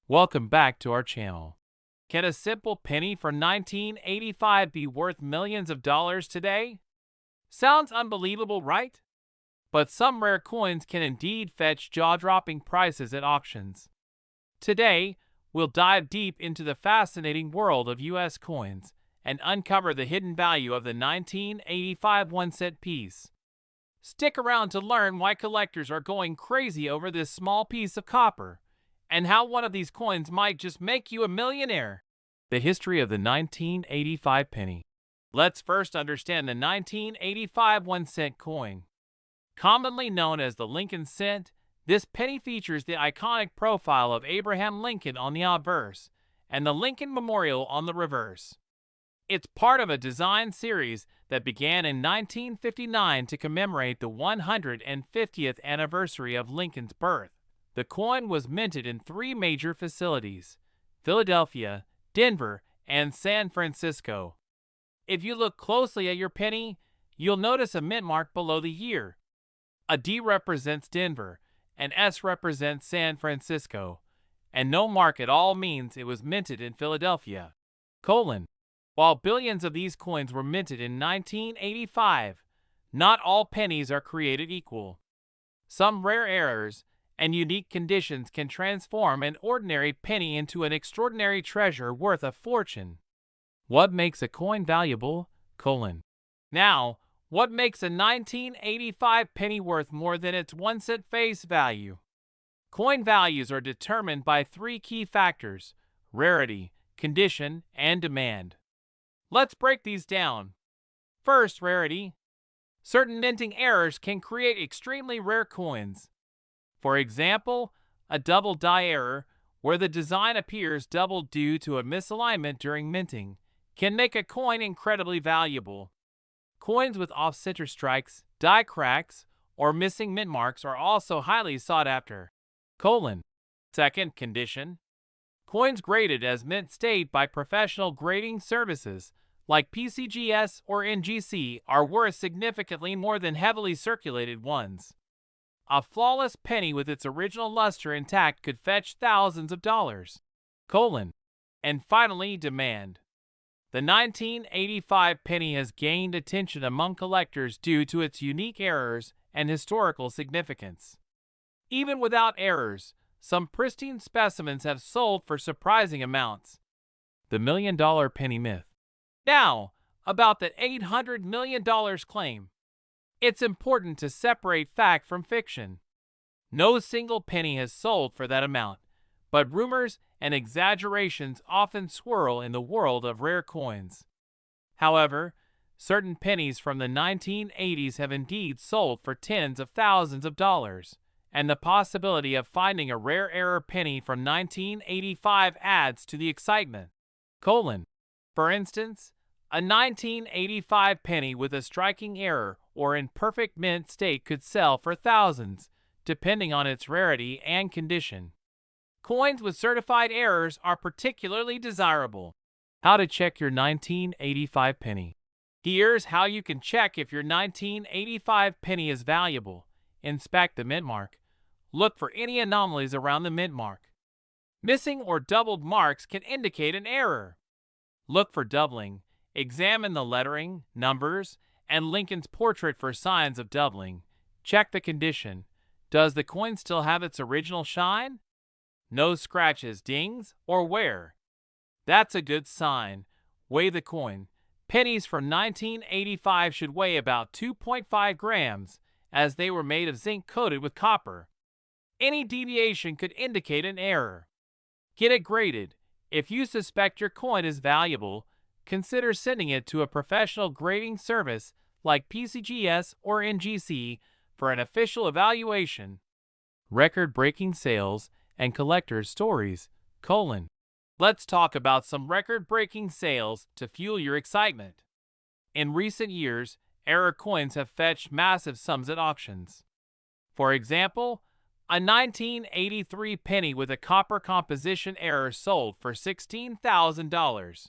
Welcome back to our channel. Can a simple penny from 1985 be worth millions of dollars today? Sounds unbelievable, right? But some rare coins can indeed fetch jaw-dropping prices at auctions. Today, we'll dive deep into the fascinating world of U.S. coins and uncover the hidden value of the 1985 one-cent piece. Stick around to learn why collectors are going crazy over this small piece of copper, and how one of these coins might just make you a millionaire. The history of the 1985 penny. Let's first understand the 1985 one-cent coin. Commonly known as the Lincoln cent, this penny features the iconic profile of Abraham Lincoln on the obverse and the Lincoln Memorial on the reverse. It's part of a design series that began in 1959 to commemorate the 150th anniversary of Lincoln's birth. The coin was minted in three major facilities: Philadelphia, Denver, and San Francisco. If you look closely at your penny, you'll notice a mint mark below the year. A D represents Denver, an S represents San Francisco, and no mark at all means it was minted in Philadelphia. While billions of these coins were minted in 1985, not all pennies are created equal. Some rare errors and unique conditions can transform an ordinary penny into an extraordinary treasure worth a fortune. What makes a coin valuable? Now, what makes a 1985 penny worth more than its 1-cent face value? Coin values are determined by three key factors: rarity, condition, and demand. Let's break these down. First, rarity. Certain minting errors can create extremely rare coins. For example, a double die error, where the design appears double due to a misalignment during minting, can make a coin incredibly valuable. Coins with off-center strikes, die cracks, or missing mint marks are also highly sought after. Second, condition. Coins graded as mint state by professional grading services like PCGS or NGC are worth significantly more than heavily circulated ones. A flawless penny with its original luster intact could fetch thousands of dollars. And finally, demand. The 1985 penny has gained attention among collectors due to its unique errors and historical significance. Even without errors, some pristine specimens have sold for surprising amounts. The $1 million penny myth. Now, about the $800 million claim. It's important to separate fact from fiction. No single penny has sold for that amount, but rumors and exaggerations often swirl in the world of rare coins. However, certain pennies from the 1980s have indeed sold for tens of thousands of dollars, and the possibility of finding a rare error penny from 1985 adds to the excitement. For instance, a 1985 penny with a striking error or in perfect mint state could sell for thousands, depending on its rarity and condition. Coins with certified errors are particularly desirable. How to check your 1985 penny. Here's how you can check if your 1985 penny is valuable. Inspect the mint mark. Look for any anomalies around the mint mark. Missing or doubled marks can indicate an error. Look for doubling. Examine the lettering, numbers, and Lincoln's portrait for signs of doubling. Check the condition. Does the coin still have its original shine? No scratches, dings, or wear. That's a good sign. Weigh the coin. Pennies from 1985 should weigh about 2.5 grams, as they were made of zinc coated with copper. Any deviation could indicate an error. Get it graded. If you suspect your coin is valuable, consider sending it to a professional grading service like PCGS or NGC for an official evaluation. Record-breaking sales and collectors' stories: Let's talk about some record-breaking sales to fuel your excitement. In recent years, error coins have fetched massive sums at auctions. For example, a 1983 penny with a copper composition error sold for $16,000.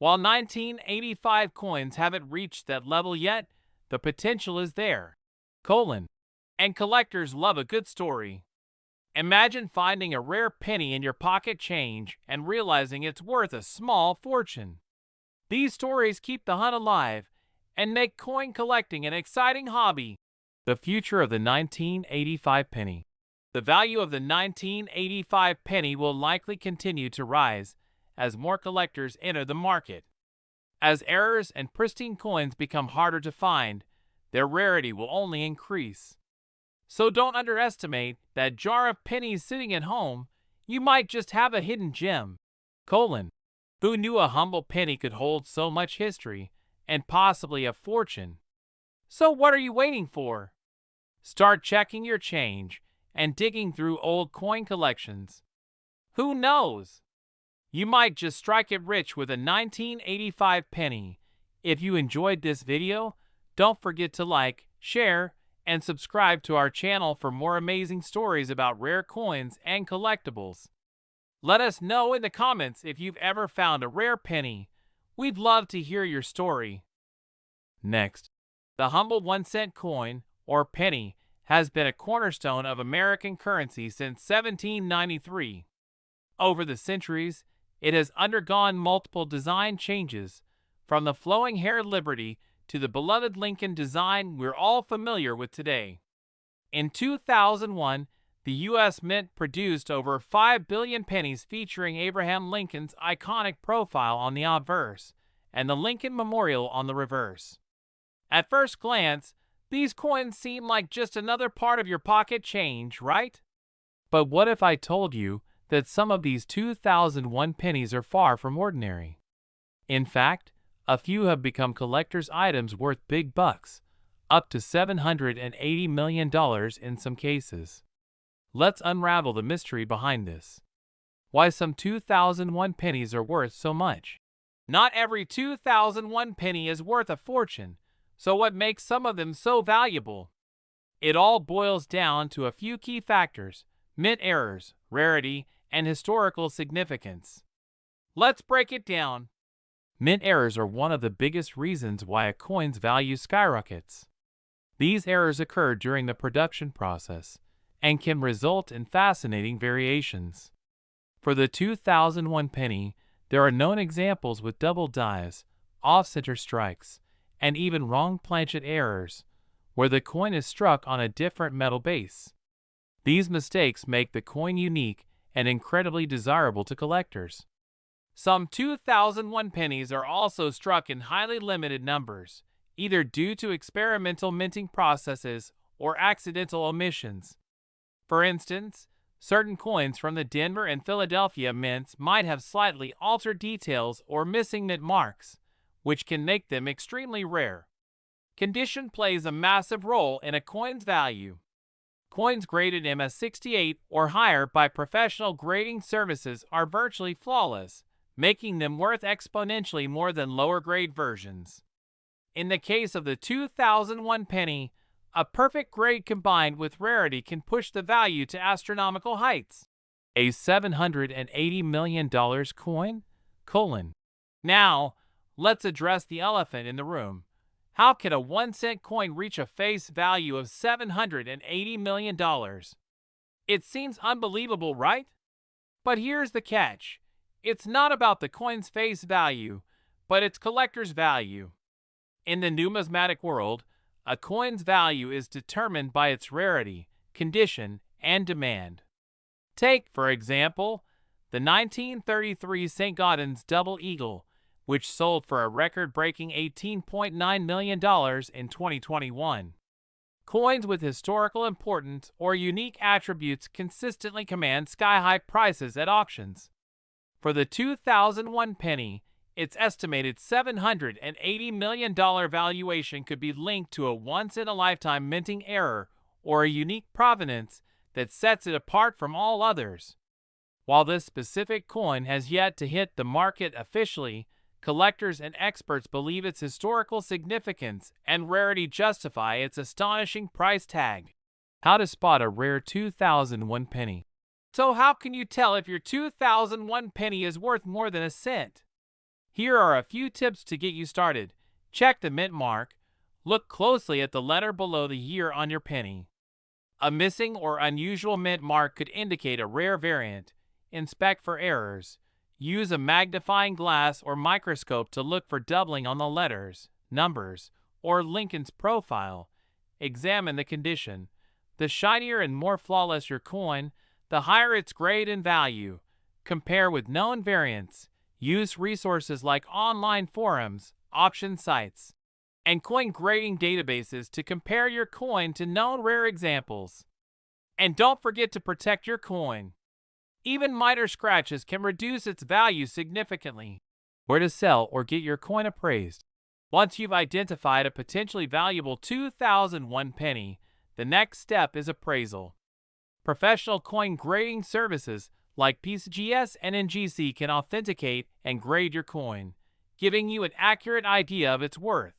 While 1985 coins haven't reached that level yet, the potential is there. And collectors love a good story. Imagine finding a rare penny in your pocket change and realizing it's worth a small fortune. These stories keep the hunt alive and make coin collecting an exciting hobby. The future of the 1985 penny. The value of the 1985 penny will likely continue to rise as more collectors enter the market. As errors and pristine coins become harder to find, their rarity will only increase. So don't underestimate that jar of pennies sitting at home. You might just have a hidden gem. Who knew a humble penny could hold so much history and possibly a fortune? So what are you waiting for? Start checking your change and digging through old coin collections. Who knows? You might just strike it rich with a 1985 penny. If you enjoyed this video, don't forget to like, share, and subscribe to our channel for more amazing stories about rare coins and collectibles. Let us know in the comments if you've ever found a rare penny. We'd love to hear your story. Next, the humble 1-cent coin, or penny, has been a cornerstone of American currency since 1793. Over the centuries, it has undergone multiple design changes, from the flowing-haired Liberty to the beloved Lincoln design we're all familiar with today. In 2001, the U.S. Mint produced over 5 billion pennies featuring Abraham Lincoln's iconic profile on the obverse and the Lincoln Memorial on the reverse. At first glance, these coins seem like just another part of your pocket change, right? But what if I told you that some of these 2001 pennies are far from ordinary? In fact, a few have become collector's items worth big bucks, up to $780 million in some cases. Let's unravel the mystery behind this. Why some 2001 pennies are worth so much. Not every 2001 penny is worth a fortune, so what makes some of them so valuable? It all boils down to a few key factors: mint errors, rarity, and historical significance. Let's break it down. Mint errors are one of the biggest reasons why a coin's value skyrockets. These errors occur during the production process and can result in fascinating variations. For the 2001 penny, there are known examples with double dies, off-center strikes, and even wrong planchet errors, where the coin is struck on a different metal base. These mistakes make the coin unique and incredibly desirable to collectors. Some 2001 pennies are also struck in highly limited numbers, either due to experimental minting processes or accidental omissions. For instance, certain coins from the Denver and Philadelphia mints might have slightly altered details or missing mint marks, which can make them extremely rare. Condition plays a massive role in a coin's value. Coins graded MS68 or higher by professional grading services are virtually flawless, making them worth exponentially more than lower-grade versions. In the case of the 2001 penny, a perfect grade combined with rarity can push the value to astronomical heights. A $780 million coin? Now, let's address the elephant in the room. How can a 1-cent coin reach a face value of $780 million? It seems unbelievable, right? But here's the catch. It's not about the coin's face value, but its collector's value. In the numismatic world, a coin's value is determined by its rarity, condition, and demand. Take, for example, the 1933 St. Gaudens Double Eagle, which sold for a record-breaking $18.9 million in 2021. Coins with historical importance or unique attributes consistently command sky-high prices at auctions. For the 2001 penny, its estimated $780 million valuation could be linked to a once-in-a-lifetime minting error or a unique provenance that sets it apart from all others. While this specific coin has yet to hit the market officially, collectors and experts believe its historical significance and rarity justify its astonishing price tag. How to spot a rare 2001 penny. So how can you tell if your 2001 penny is worth more than a cent? Here are a few tips to get you started. Check the mint mark. Look closely at the letter below the year on your penny. A missing or unusual mint mark could indicate a rare variant. Inspect for errors. Use a magnifying glass or microscope to look for doubling on the letters, numbers, or Lincoln's profile. Examine the condition. The shinier and more flawless your coin, the higher its grade and value. Compare with known variants. Use resources like online forums, auction sites, and coin grading databases to compare your coin to known rare examples. And don't forget to protect your coin. Even minor scratches can reduce its value significantly. Where to sell or get your coin appraised. Once you've identified a potentially valuable 2001 penny, the next step is appraisal. Professional coin grading services like PCGS and NGC can authenticate and grade your coin, giving you an accurate idea of its worth.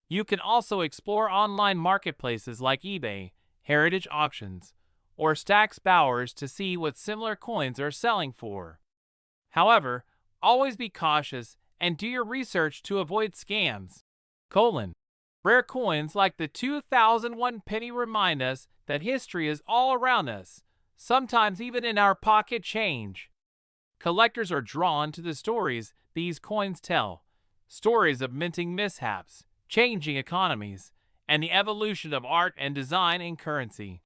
You can also explore online marketplaces like eBay, Heritage Auctions, or Stax Bowers to see what similar coins are selling for. However, always be cautious and do your research to avoid scams. Rare coins like the 2001 penny remind us that history is all around us, sometimes even in our pocket change. Collectors are drawn to the stories these coins tell, stories of minting mishaps, changing economies, and the evolution of art and design in currency.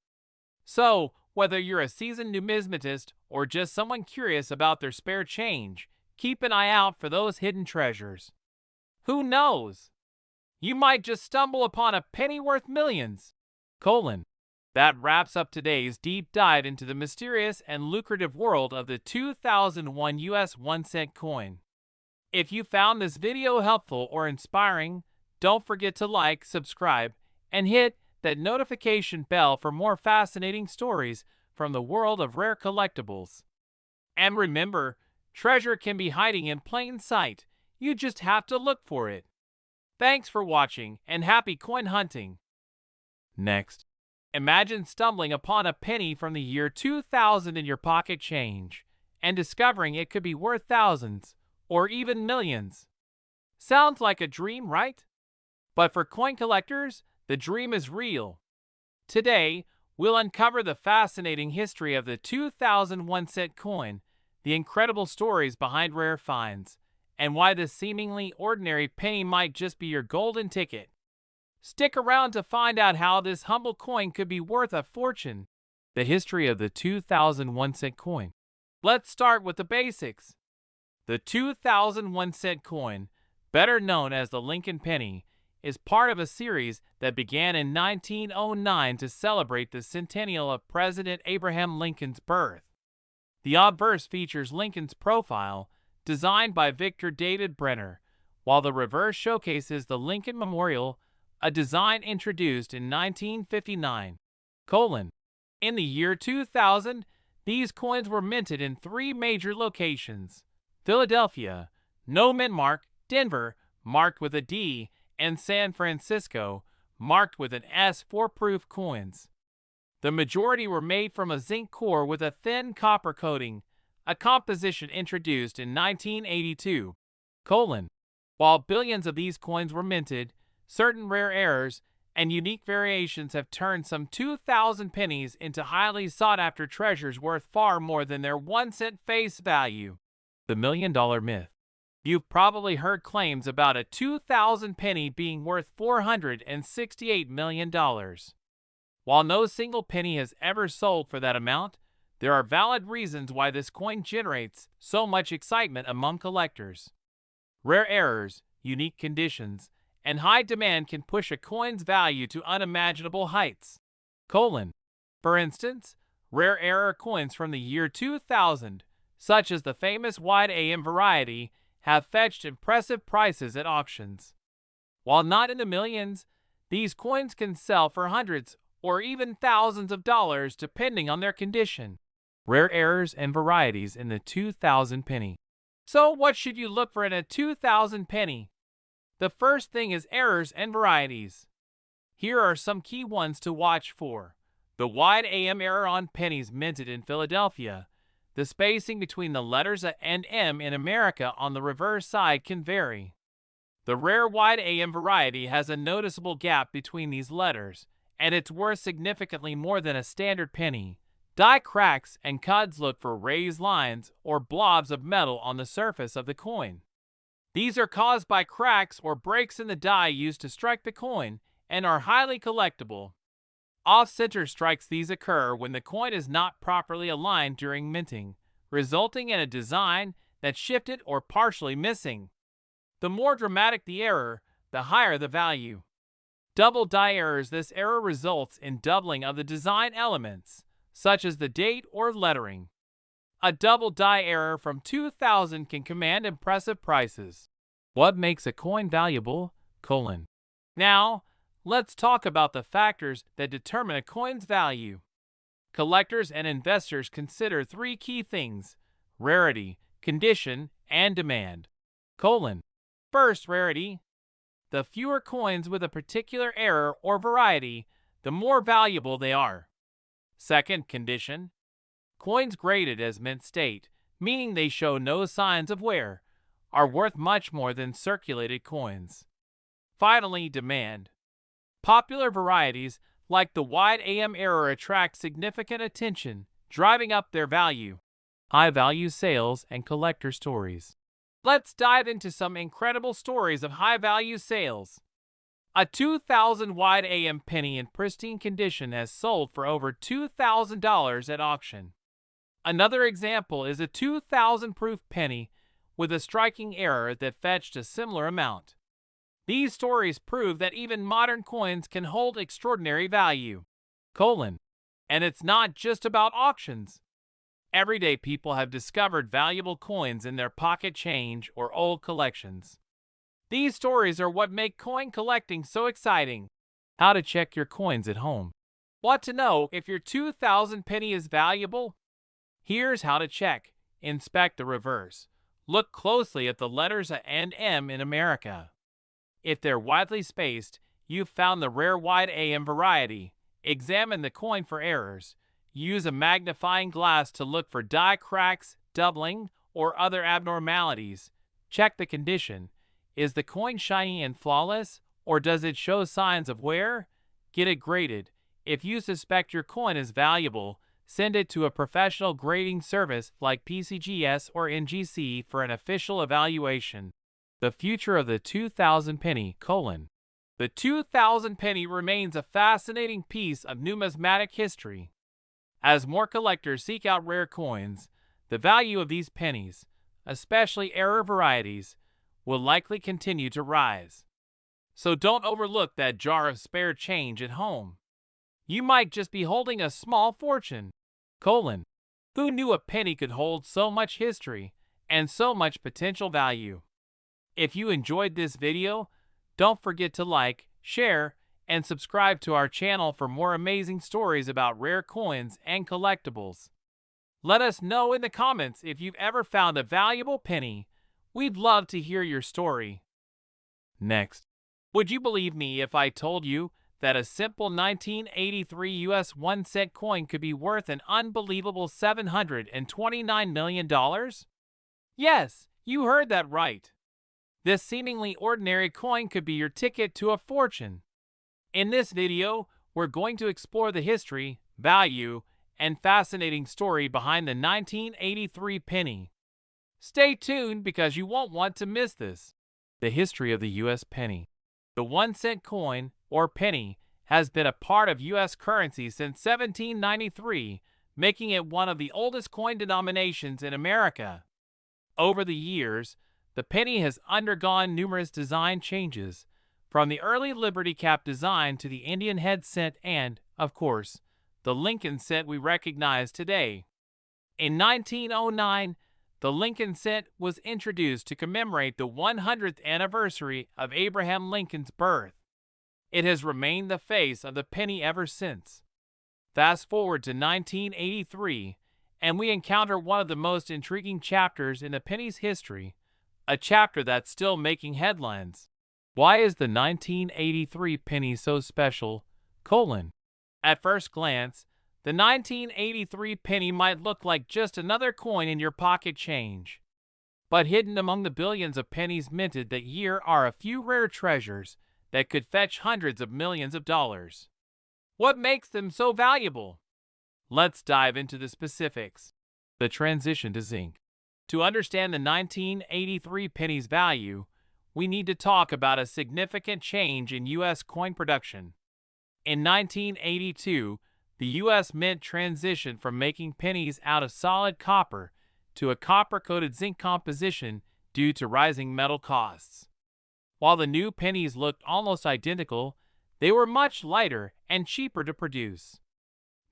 So, whether you're a seasoned numismatist or just someone curious about their spare change, keep an eye out for those hidden treasures. Who knows? You might just stumble upon a penny worth millions. That wraps up today's deep dive into the mysterious and lucrative world of the 2001 US 1 cent coin. If you found this video helpful or inspiring, don't forget to like, subscribe, and hit that notification bell for more fascinating stories from the world of rare collectibles. And remember, treasure can be hiding in plain sight. You just have to look for it. Thanks for watching and happy coin hunting. Next, imagine stumbling upon a penny from the year 2000 in your pocket change and discovering it could be worth thousands or even millions. Sounds like a dream, right? But for coin collectors, the dream is real. Today, we'll uncover the fascinating history of the 2001 cent coin, the incredible stories behind rare finds, and why this seemingly ordinary penny might just be your golden ticket. Stick around to find out how this humble coin could be worth a fortune. The history of the 2001 cent coin. Let's start with the basics. The 2001 cent coin, better known as the Lincoln penny, is part of a series that began in 1909 to celebrate the centennial of President Abraham Lincoln's birth. The obverse features Lincoln's profile, designed by Victor David Brenner, while the reverse showcases the Lincoln Memorial, a design introduced in 1959. In the year 2000, these coins were minted in 3 major locations: Philadelphia, no mint mark; Denver, marked with a D; and San Francisco, marked with an S for proof coins. The majority were made from a zinc core with a thin copper coating, a composition introduced in 1982. While billions of these coins were minted, certain rare errors and unique variations have turned some 2,000 pennies into highly sought-after treasures worth far more than their 1 cent face value. The $1 million myth. You've probably heard claims about a 2000 penny being worth $468 million. While no single penny has ever sold for that amount, there are valid reasons why this coin generates so much excitement among collectors. Rare errors, unique conditions, and high demand can push a coin's value to unimaginable heights. For instance, rare error coins from the year 2000, such as the famous wide AM variety, have fetched impressive prices at auctions. While not in the millions, these coins can sell for hundreds or even thousands of dollars depending on their condition. Rare errors and varieties in the 2000 penny. So what should you look for in a 2000 penny? The first thing is errors and varieties. Here are some key ones to watch for. The wide AM error on pennies minted in Philadelphia. The spacing between the letters A and M in America on the reverse side can vary. The rare wide AM variety has a noticeable gap between these letters, and it's worth significantly more than a standard penny. Die cracks and cuds look for raised lines or blobs of metal on the surface of the coin. These are caused by cracks or breaks in the die used to strike the coin and are highly collectible. Off-center strikes these occur when the coin is not properly aligned during minting, resulting in a design that's shifted or partially missing. The more dramatic the error, the higher the value. Double die errors. This error results in doubling of the design elements, such as the date or lettering. A double die error from 2000 can command impressive prices. What makes a coin valuable? Now, let's talk about the factors that determine a coin's value. Collectors and investors consider three key things: rarity, condition, and demand. First, rarity. The fewer coins with a particular error or variety, the more valuable they are. Second, condition. Coins graded as mint state, meaning they show no signs of wear, are worth much more than circulated coins. Finally, demand. Popular varieties like the wide AM error attract significant attention, driving up their value. High-value sales and collector stories. Let's dive into some incredible stories of high-value sales. A 2000 wide AM penny in pristine condition has sold for over $2,000 at auction. Another example is a 2000 proof penny with a striking error that fetched a similar amount. These stories prove that even modern coins can hold extraordinary value. And it's not just about auctions. Everyday people have discovered valuable coins in their pocket change or old collections. These stories are what make coin collecting so exciting. How to check your coins at home. Want to know if your 2000 penny is valuable? Here's how to check. Inspect the reverse. Look closely at the letters A and M in America. If they're widely spaced, you've found the rare wide AM variety. Examine the coin for errors. Use a magnifying glass to look for die cracks, doubling, or other abnormalities. Check the condition. Is the coin shiny and flawless, or does it show signs of wear? Get it graded. If you suspect your coin is valuable, send it to a professional grading service like PCGS or NGC for an official evaluation. The future of the 2000 penny: The 2000 penny remains a fascinating piece of numismatic history. As more collectors seek out rare coins, the value of these pennies, especially error varieties, will likely continue to rise. So don't overlook that jar of spare change at home. You might just be holding a small fortune. Who knew a penny could hold so much history and so much potential value? If you enjoyed this video, don't forget to like, share, and subscribe to our channel for more amazing stories about rare coins and collectibles. Let us know in the comments if you've ever found a valuable penny. We'd love to hear your story. Next, would you believe me if I told you that a simple 1983 US 1-cent coin could be worth an unbelievable $729 million? Yes, you heard that right. This seemingly ordinary coin could be your ticket to a fortune. In this video, we're going to explore the history, value, and fascinating story behind the 1983 penny. Stay tuned because you won't want to miss this. The history of the U.S. penny. The 1-cent coin, or penny, has been a part of U.S. currency since 1793, making it one of the oldest coin denominations in America. Over the years, the penny has undergone numerous design changes, from the early Liberty Cap design to the Indian head cent and, of course, the Lincoln cent we recognize today. In 1909, the Lincoln cent was introduced to commemorate the 100th anniversary of Abraham Lincoln's birth. It has remained the face of the penny ever since. Fast forward to 1983, and we encounter one of the most intriguing chapters in the penny's history, a chapter that's still making headlines. Why is the 1983 penny so special? At first glance, the 1983 penny might look like just another coin in your pocket change. But hidden among the billions of pennies minted that year are a few rare treasures that could fetch hundreds of millions of dollars. What makes them so valuable? Let's dive into the specifics. The transition to zinc. To understand the 1983 penny's value, we need to talk about a significant change in U.S. coin production. In 1982, the U.S. Mint transitioned from making pennies out of solid copper to a copper-coated zinc composition due to rising metal costs. While the new pennies looked almost identical, they were much lighter and cheaper to produce.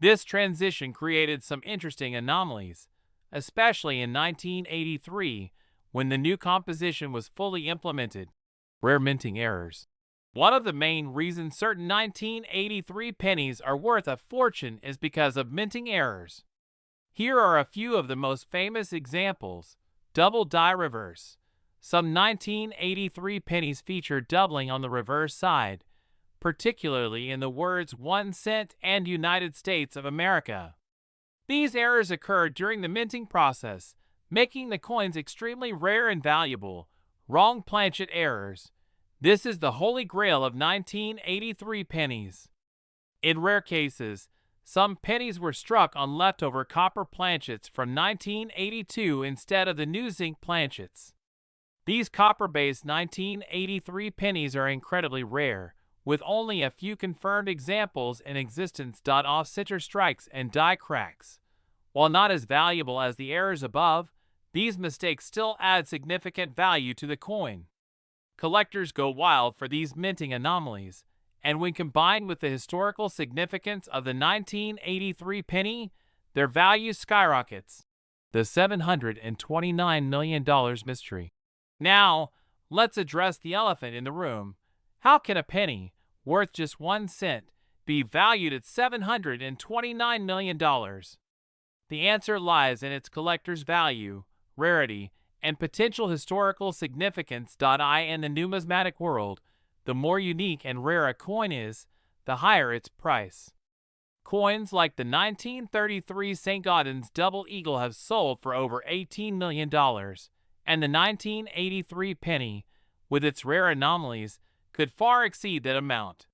This transition created some interesting anomalies, especially in 1983 when the new composition was fully implemented. Rare minting errors. One of the main reasons certain 1983 pennies are worth a fortune is because of minting errors. Here are a few of the most famous examples. Double die reverse. Some 1983 pennies feature doubling on the reverse side, particularly in the words 1 cent and United States of America. These errors occurred during the minting process, making the coins extremely rare and valuable. Wrong planchet errors. This is the holy grail of 1983 pennies. In rare cases, some pennies were struck on leftover copper planchets from 1982 instead of the new zinc planchets. These copper-based 1983 pennies are incredibly rare, with only a few confirmed examples in existence. Off-center strikes and die cracks. While not as valuable as the errors above, these mistakes still add significant value to the coin. Collectors go wild for these minting anomalies, and when combined with the historical significance of the 1983 penny, their value skyrockets. The $729 million mystery. Now, let's address the elephant in the room. How can a penny, worth just 1 cent, be valued at $729 million? The answer lies in its collector's value, rarity, and potential historical significance. In the numismatic world, the more unique and rare a coin is, the higher its price. Coins like the 1933 St. Gaudens Double Eagle have sold for over $18 million, and the 1983 penny, with its rare anomalies, could far exceed that amount.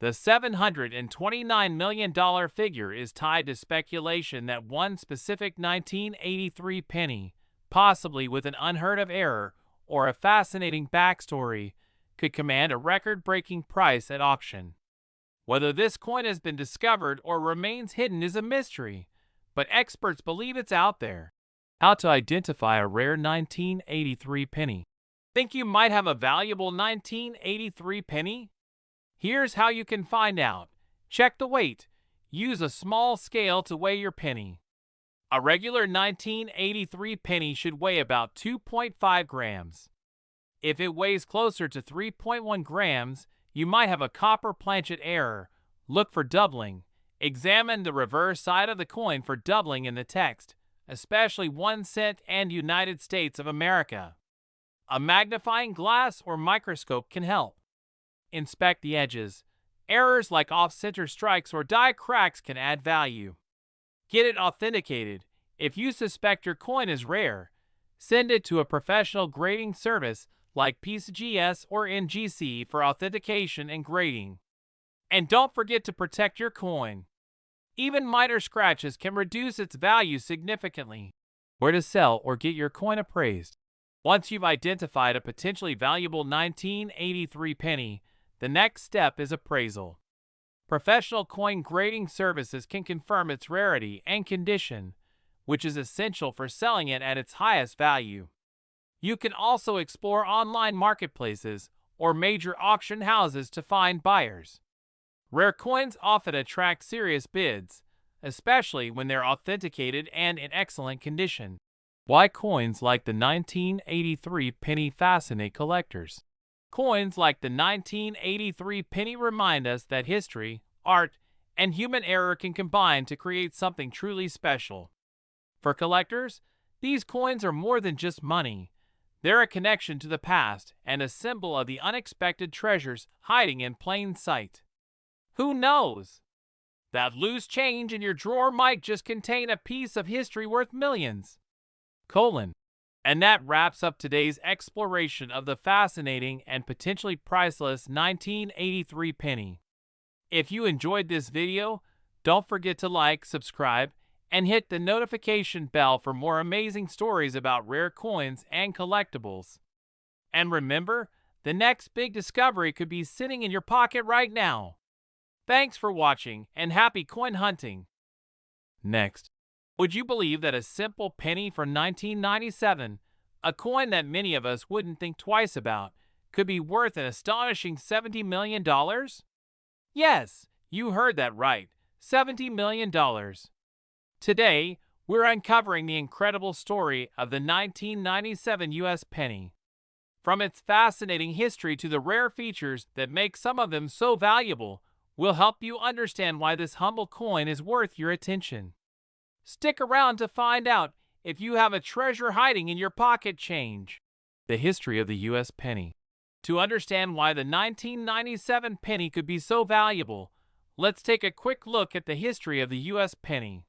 The $729 million figure is tied to speculation that one specific 1983 penny, possibly with an unheard-of error or a fascinating backstory, could command a record-breaking price at auction. Whether this coin has been discovered or remains hidden is a mystery, but experts believe it's out there. How to identify a rare 1983 penny. Think you might have a valuable 1983 penny? Here's how you can find out. Check the weight. Use a small scale to weigh your penny. A regular 1983 penny should weigh about 2.5 grams. If it weighs closer to 3.1 grams, you might have a copper planchet error. Look for doubling. Examine the reverse side of the coin for doubling in the text, especially 1 cent and United States of America. A magnifying glass or microscope can help. Inspect the edges. Errors like off-center strikes or die cracks can add value. Get it authenticated. If you suspect your coin is rare, send it to a professional grading service like PCGS or NGC for authentication and grading. And don't forget to protect your coin. Even minor scratches can reduce its value significantly. Where to sell or get your coin appraised. Once you've identified a potentially valuable 1983 penny, the next step is appraisal. Professional coin grading services can confirm its rarity and condition, which is essential for selling it at its highest value. You can also explore online marketplaces or major auction houses to find buyers. Rare coins often attract serious bids, especially when they're authenticated and in excellent condition. Why coins like the 1983 penny fascinate collectors? Coins like the 1983 penny remind us that history, art, and human error can combine to create something truly special. For collectors, these coins are more than just money. They're a connection to the past and a symbol of the unexpected treasures hiding in plain sight. Who knows? That loose change in your drawer might just contain a piece of history worth millions. And that wraps up today's exploration of the fascinating and potentially priceless 1983 penny. If you enjoyed this video, don't forget to like, subscribe, and hit the notification bell for more amazing stories about rare coins and collectibles. And remember, the next big discovery could be sitting in your pocket right now. Thanks for watching and happy coin hunting. Next, would you believe that a simple penny from 1997, a coin that many of us wouldn't think twice about, could be worth an astonishing $70 million? Yes, you heard that right, $70 million. Today, we're uncovering the incredible story of the 1997 U.S. penny. From its fascinating history to the rare features that make some of them so valuable, we'll help you understand why this humble coin is worth your attention. Stick around to find out if you have a treasure hiding in your pocket change. The history of the U.S. penny. To understand why the 1997 penny could be so valuable, let's take a quick look at the history of the U.S. penny.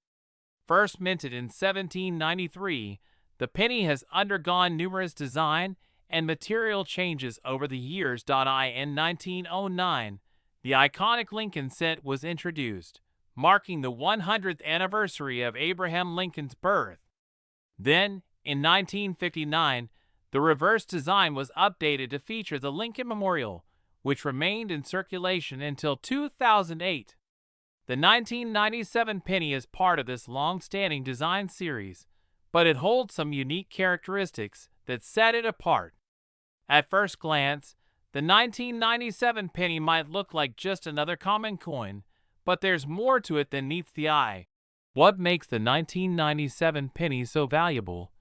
First minted in 1793, the penny has undergone numerous design and material changes over the years. In 1909, the iconic Lincoln cent was introduced, marking the 100th anniversary of Abraham Lincoln's birth. Then, in 1959, the reverse design was updated to feature the Lincoln Memorial, which remained in circulation until 2008. The 1997 penny is part of this long-standing design series, but it holds some unique characteristics that set it apart. At first glance, the 1997 penny might look like just another common coin, but there's more to it than meets the eye. What makes the 1997 penny so valuable?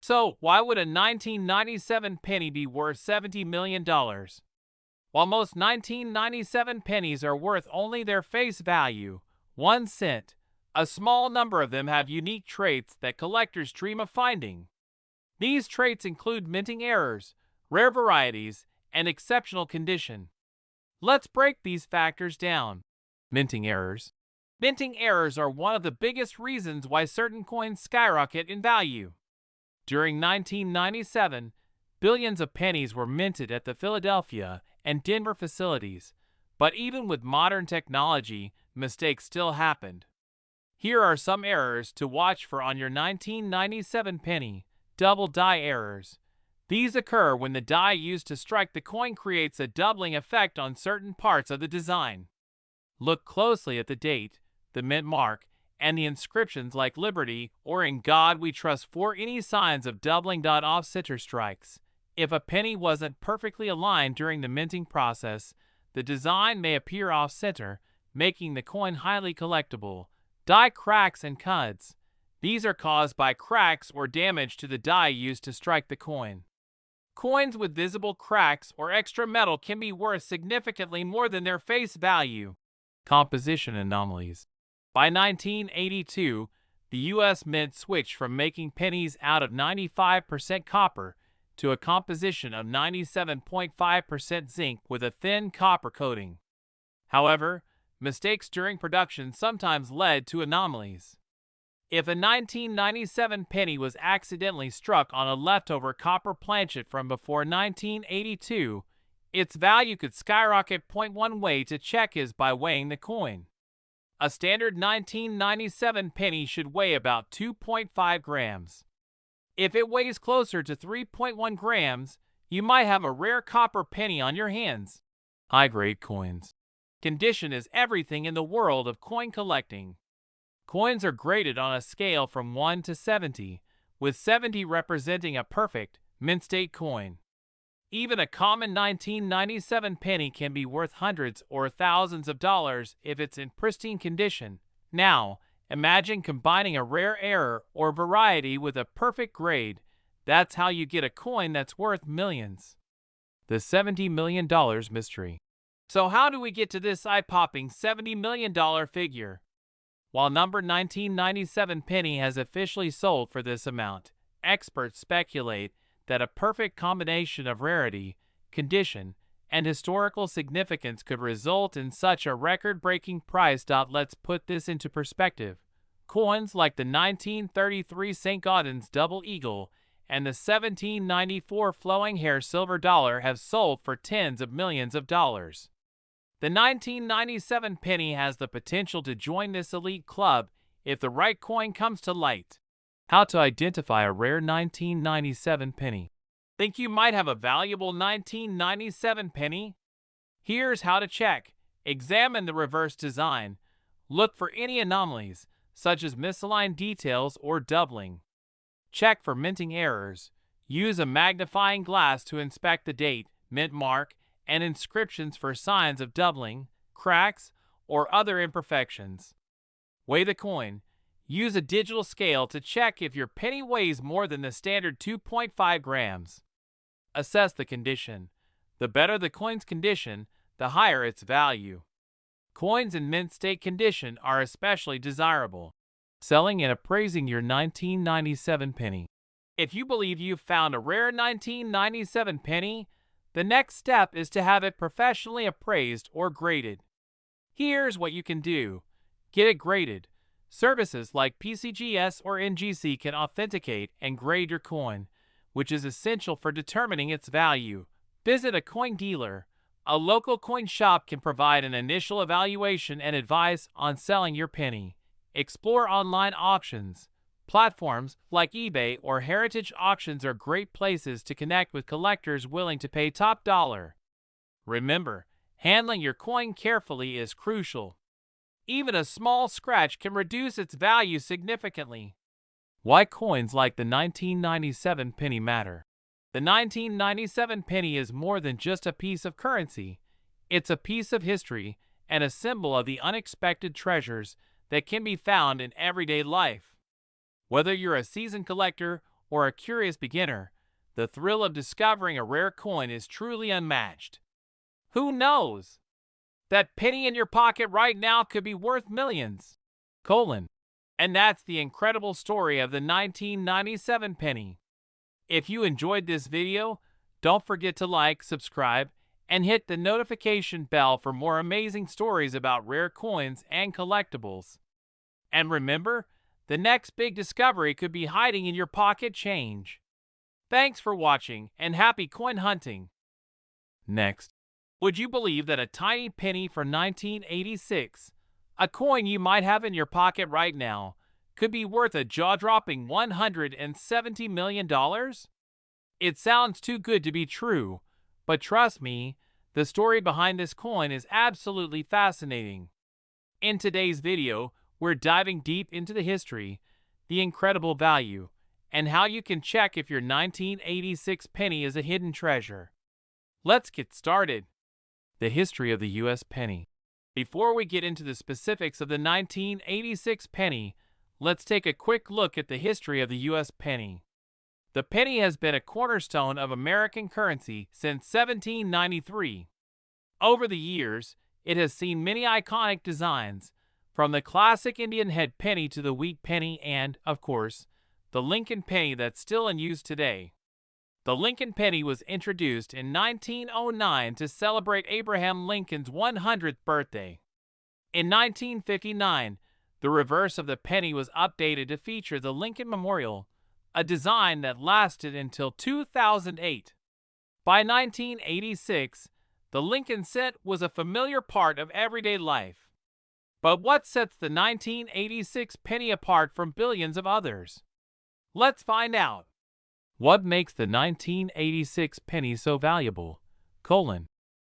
So, why would a 1997 penny be worth $70 million? While most 1997 pennies are worth only their face value, 1 cent, a small number of them have unique traits that collectors dream of finding. These traits include minting errors, rare varieties, and exceptional condition. Let's break these factors down. Minting errors. Minting errors are one of the biggest reasons why certain coins skyrocket in value. During 1997, billions of pennies were minted at the Philadelphia and Denver facilities, but even with modern technology, mistakes still happened. Here are some errors to watch for on your 1997 penny. Double die errors. These occur when the die used to strike the coin creates a doubling effect on certain parts of the design. Look closely at the date, the mint mark, and the inscriptions like Liberty or In God We Trust for any signs of doubling. Off-center strikes. If a penny wasn't perfectly aligned during the minting process, the design may appear off-center, making the coin highly collectible. Die cracks and cuts. These are caused by cracks or damage to the die used to strike the coin. Coins with visible cracks or extra metal can be worth significantly more than their face value. Composition anomalies. By 1982, the U.S. Mint switched from making pennies out of 95% copper to a composition of 97.5% zinc with a thin copper coating. However, mistakes during production sometimes led to anomalies. If a 1997 penny was accidentally struck on a leftover copper planchet from before 1982, its value could skyrocket. One way to check is by weighing the coin. A standard 1997 penny should weigh about 2.5 grams. If it weighs closer to 3.1 grams, you might have a rare copper penny on your hands. High-grade coins. Condition is everything in the world of coin collecting. Coins are graded on a scale from 1 to 70, with 70 representing a perfect, mint-state coin. Even a common 1997 penny can be worth hundreds or thousands of dollars if it's in pristine condition. Now, imagine combining a rare error or variety with a perfect grade. That's how you get a coin that's worth millions. The $70 million mystery. So how do we get to this eye-popping $70 million figure? While number 1997 penny has officially sold for this amount, experts speculate that a perfect combination of rarity, condition, and historical significance could result in such a record-breaking price. Let's put this into perspective. Coins like the 1933 St. Gaudens Double Eagle and the 1794 Flowing Hair Silver Dollar have sold for tens of millions of dollars. The 1997 penny has the potential to join this elite club if the right coin comes to light. How to identify a rare 1997 penny. Think you might have a valuable 1997 penny? Here's how to check. Examine the reverse design. Look for any anomalies, such as misaligned details or doubling. Check for minting errors. Use a magnifying glass to inspect the date, mint mark, and inscriptions for signs of doubling, cracks, or other imperfections. Weigh the coin. Use a digital scale to check if your penny weighs more than the standard 2.5 grams. Assess the condition. The better the coin's condition, the higher its value. Coins in mint state condition are especially desirable. Selling and appraising your 1997 penny. If you believe you've found a rare 1997 penny, the next step is to have it professionally appraised or graded. Here's what you can do. Get it graded. Services like PCGS or NGC can authenticate and grade your coin, which is essential for determining its value. Visit a coin dealer. A local coin shop can provide an initial evaluation and advice on selling your penny. Explore online auctions. Platforms like eBay or Heritage Auctions are great places to connect with collectors willing to pay top dollar. Remember, handling your coin carefully is crucial. Even a small scratch can reduce its value significantly. Why coins like the 1997 penny matter. The 1997 penny is more than just a piece of currency. It's a piece of history and a symbol of the unexpected treasures that can be found in everyday life. Whether you're a seasoned collector or a curious beginner, the thrill of discovering a rare coin is truly unmatched. Who knows? That penny in your pocket right now could be worth millions. And that's the incredible story of the 1997 penny. If you enjoyed this video, don't forget to like, subscribe, and hit the notification bell for more amazing stories about rare coins and collectibles. And remember, the next big discovery could be hiding in your pocket change. Thanks for watching and happy coin hunting. Next, would you believe that a tiny penny from 1986, a coin you might have in your pocket right now, could be worth a jaw-dropping $170 million? It sounds too good to be true, but trust me, the story behind this coin is absolutely fascinating. In today's video, we're diving deep into the history, the incredible value, and how you can check if your 1986 penny is a hidden treasure. Let's get started. The history of the U.S. penny. Before we get into the specifics of the 1986 penny, let's take a quick look at the history of the U.S. penny. The penny has been a cornerstone of American currency since 1793. Over the years, it has seen many iconic designs, from the classic Indian head penny to the wheat penny and, of course, the Lincoln penny that's still in use today. The Lincoln penny was introduced in 1909 to celebrate Abraham Lincoln's 100th birthday. In 1959, the reverse of the penny was updated to feature the Lincoln Memorial, a design that lasted until 2008. By 1986, the Lincoln cent was a familiar part of everyday life. But what sets the 1986 penny apart from billions of others? Let's find out. What makes the 1986 penny so valuable?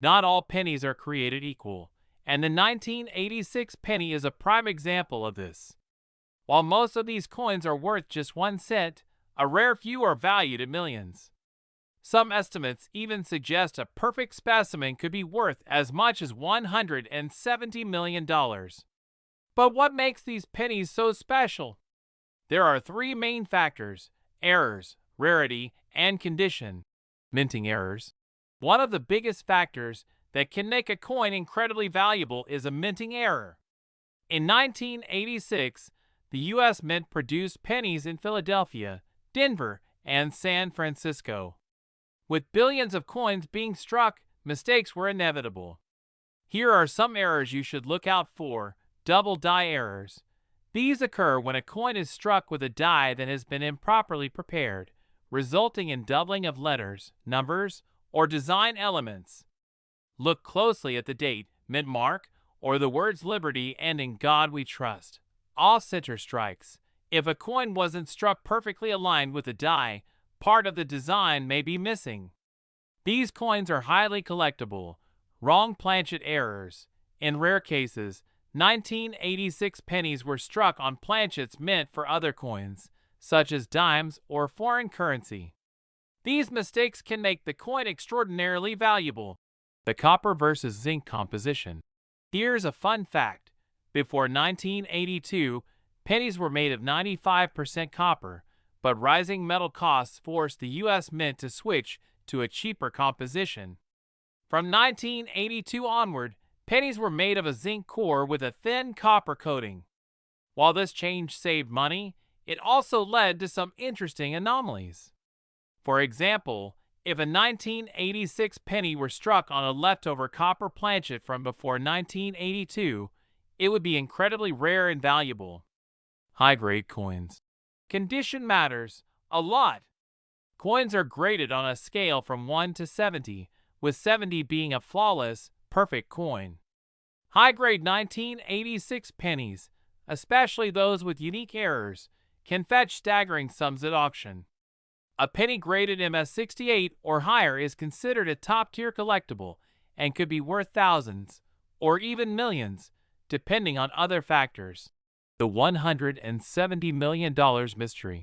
Not all pennies are created equal, and the 1986 penny is a prime example of this. While most of these coins are worth just 1 cent, a rare few are valued at millions. Some estimates even suggest a perfect specimen could be worth as much as $170 million. But what makes these pennies so special? There are 3 main factors: errors, rarity, and condition. Minting errors. One of the biggest factors that can make a coin incredibly valuable is a minting error. In 1986, the U.S. Mint produced pennies in Philadelphia, Denver, and San Francisco. With billions of coins being struck, mistakes were inevitable. Here are some errors you should look out for. Double die errors. These occur when a coin is struck with a die that has been improperly prepared, resulting in doubling of letters, numbers, or design elements. Look closely at the date, mint mark, or the words liberty and in God we trust. Off-center strikes. If a coin wasn't struck perfectly aligned with the die, part of the design may be missing. These coins are highly collectible. Wrong planchet errors. In rare cases, 1986 pennies were struck on planchets meant for other coins, such as dimes or foreign currency. These mistakes can make the coin extraordinarily valuable. The copper versus zinc composition. Here's a fun fact. Before 1982, pennies were made of 95% copper, but rising metal costs forced the U.S. Mint to switch to a cheaper composition. From 1982 onward, pennies were made of a zinc core with a thin copper coating. While this change saved money, it also led to some interesting anomalies. For example, if a 1986 penny were struck on a leftover copper planchet from before 1982, it would be incredibly rare and valuable. High-grade coins. Condition matters a lot. Coins are graded on a scale from 1 to 70, with 70 being a flawless, perfect coin. High-grade 1986 pennies, especially those with unique errors, can fetch staggering sums at auction. A penny graded MS-68 or higher is considered a top-tier collectible and could be worth thousands, or even millions, depending on other factors. The $170 million mystery.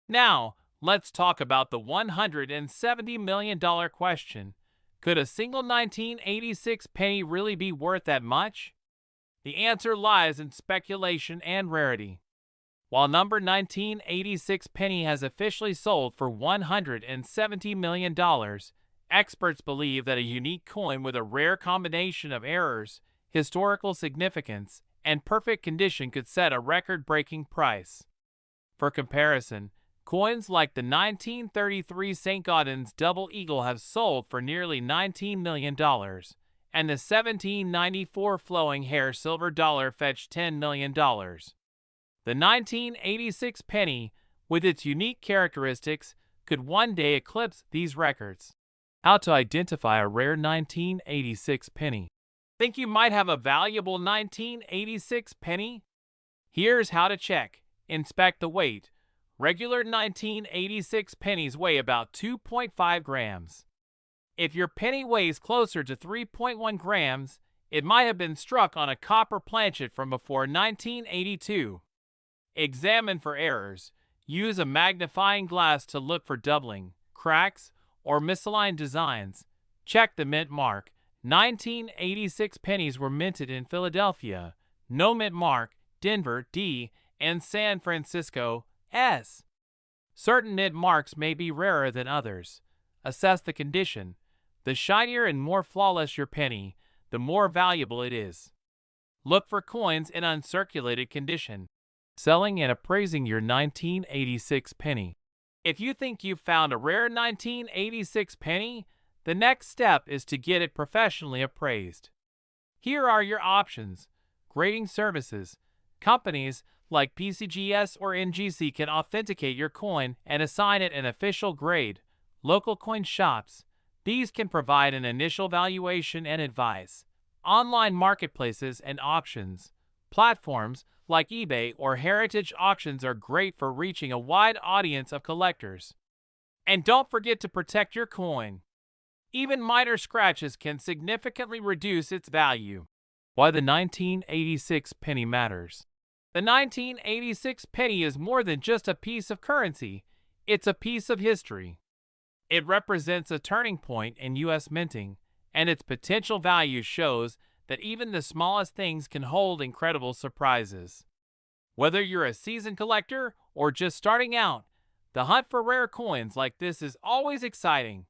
Now, let's talk about the $170 million question. Could a single 1986 penny really be worth that much? The answer lies in speculation and rarity. While number 1986 penny has officially sold for $170 million, experts believe that a unique coin with a rare combination of errors, historical significance, and perfect condition could set a record-breaking price. For comparison, coins like the 1933 St. Gaudens Double Eagle have sold for nearly $19 million, and the 1794 Flowing Hair Silver Dollar fetched $10 million. The 1986 penny, with its unique characteristics, could one day eclipse these records. How to identify a rare 1986 penny. Think you might have a valuable 1986 penny? Here's how to check. Inspect the weight. Regular 1986 pennies weigh about 2.5 grams. If your penny weighs closer to 3.1 grams, it might have been struck on a copper planchet from before 1982. Examine for errors. Use a magnifying glass to look for doubling, cracks, or misaligned designs. Check the mint mark. 1986 pennies were minted in Philadelphia. No mint mark, Denver, D, and San Francisco, S. Certain mint marks may be rarer than others. Assess the condition. The shinier and more flawless your penny, the more valuable it is. Look for coins in uncirculated condition. Selling and appraising your 1986 penny. If you think you've found a rare 1986 penny, the next step is to get it professionally appraised. Here are your options. Grading services. Companies like PCGS or NGC can authenticate your coin and assign it an official grade. Local coin shops. These can provide an initial valuation and advice. Online marketplaces and auctions. Platforms like eBay or Heritage Auctions are great for reaching a wide audience of collectors. And don't forget to protect your coin. Even minor scratches can significantly reduce its value. Why the 1986 penny matters. The 1986 penny is more than just a piece of currency, it's a piece of history. It represents a turning point in U.S. minting, and its potential value shows that even the smallest things can hold incredible surprises. Whether you're a seasoned collector or just starting out, the hunt for rare coins like this is always exciting.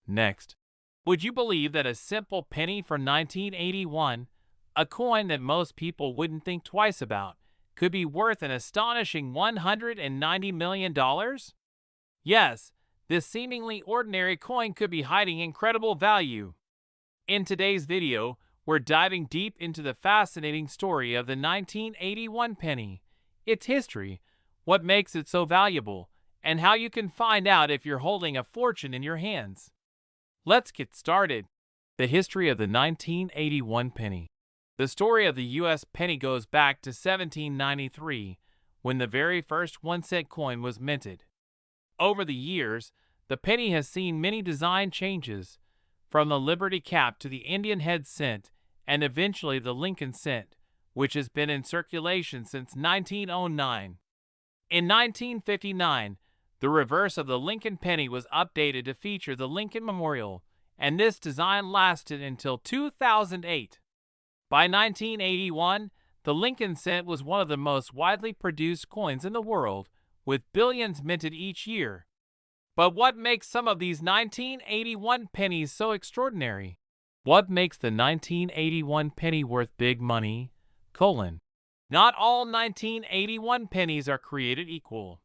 Next, would you believe that a simple penny from 1981, a coin that most people wouldn't think twice about, could be worth an astonishing $190 million? Yes, this seemingly ordinary coin could be hiding incredible value. In today's video, we're diving deep into the fascinating story of the 1981 penny, its history, what makes it so valuable, and how you can find out if you're holding a fortune in your hands. Let's get started. The history of the 1981 penny. The story of the U.S. penny goes back to 1793, when the very first 1-cent coin was minted. Over the years, the penny has seen many design changes, from the Liberty Cap to the Indian head cent, and eventually the Lincoln cent, which has been in circulation since 1909. In 1959, the reverse of the Lincoln penny was updated to feature the Lincoln Memorial, and this design lasted until 2008. By 1981, the Lincoln cent was one of the most widely produced coins in the world, with billions minted each year. But what makes some of these 1981 pennies so extraordinary? What makes the 1981 penny worth big money? Not all 1981 pennies are created equal.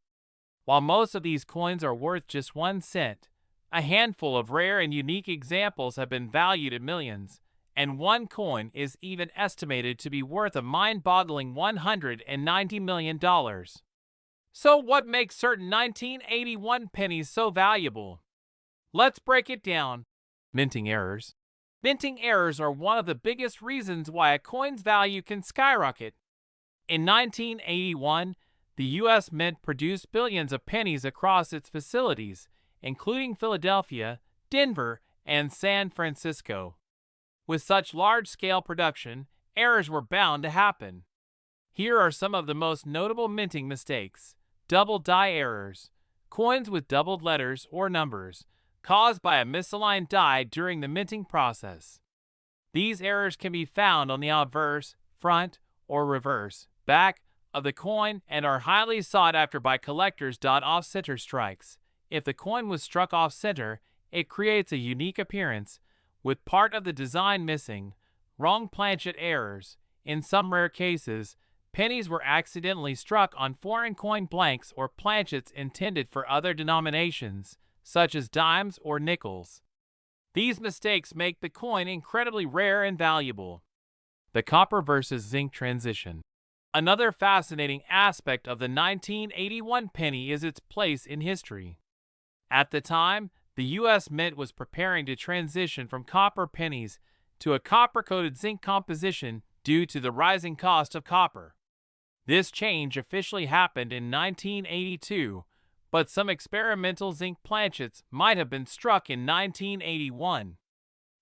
While most of these coins are worth just 1 cent, a handful of rare and unique examples have been valued at millions, and one coin is even estimated to be worth a mind-boggling $190 million. So what makes certain 1981 pennies so valuable? Let's break it down. Minting errors. Minting errors are one of the biggest reasons why a coin's value can skyrocket. In 1981, the U.S. Mint produced billions of pennies across its facilities, including Philadelphia, Denver, and San Francisco. With such large-scale production, errors were bound to happen. Here are some of the most notable minting mistakes. Double die errors. Coins with doubled letters or numbers, caused by a misaligned die during the minting process. These errors can be found on the obverse, front, or reverse, back of the coin and are highly sought after by collectors. Off-center strikes. If the coin was struck off-center, it creates a unique appearance, with part of the design missing. Wrong planchet errors. In some rare cases, pennies were accidentally struck on foreign coin blanks or planchets intended for other denominations, such as dimes or nickels. These mistakes make the coin incredibly rare and valuable. The copper versus zinc transition. Another fascinating aspect of the 1981 penny is its place in history. At the time, the U.S. Mint was preparing to transition from copper pennies to a copper-coated zinc composition due to the rising cost of copper. This change officially happened in 1982, but some experimental zinc planchets might have been struck in 1981.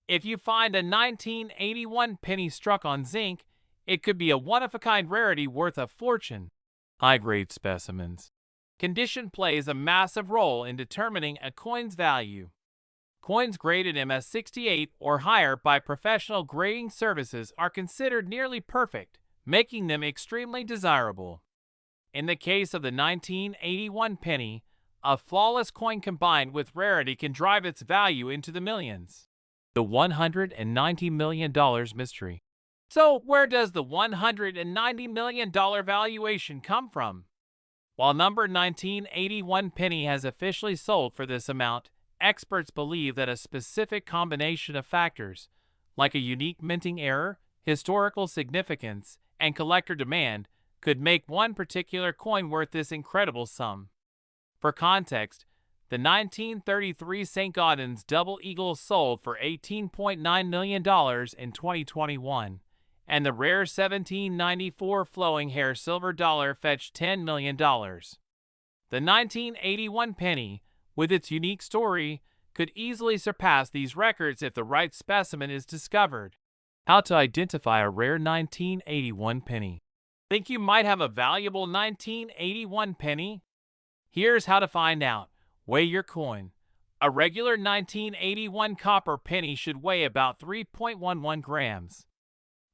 If you find a 1981 penny struck on zinc, it could be a one-of-a-kind rarity worth a fortune. High-grade specimens. Condition plays a massive role in determining a coin's value. Coins graded MS68 or higher by professional grading services are considered nearly perfect, making them extremely desirable. In the case of the 1981 penny, a flawless coin combined with rarity can drive its value into the millions. The $190 million mystery. So, where does the $190 million valuation come from? While number 1981 penny has officially sold for this amount, experts believe that a specific combination of factors, like a unique minting error, historical significance, and collector demand, could make one particular coin worth this incredible sum. For context, the 1933 St. Gaudens Double Eagle sold for $18.9 million in 2021, and the rare 1794 Flowing Hair Silver Dollar fetched $10 million. The 1981 penny, with its unique story, could easily surpass these records if the right specimen is discovered. How to identify a rare 1981 penny. Think you might have a valuable 1981 penny? Here's how to find out. Weigh your coin. A regular 1981 copper penny should weigh about 3.11 grams.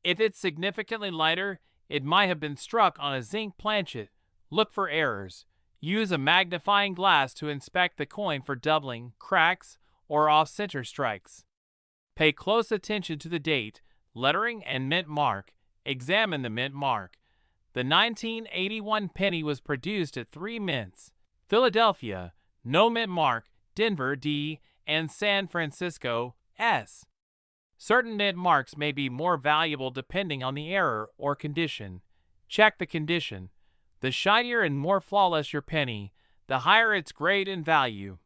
If it's significantly lighter, it might have been struck on a zinc planchet. Look for errors. Use a magnifying glass to inspect the coin for doubling, cracks, or off-center strikes. Pay close attention to the date, lettering, and mint mark. Examine the mint mark. The 1981 penny was produced at 3 mints: Philadelphia, no mint mark; Denver, D, and San Francisco, S. Certain mint marks may be more valuable depending on the error or condition. Check the condition. The shinier and more flawless your penny, the higher its grade and value.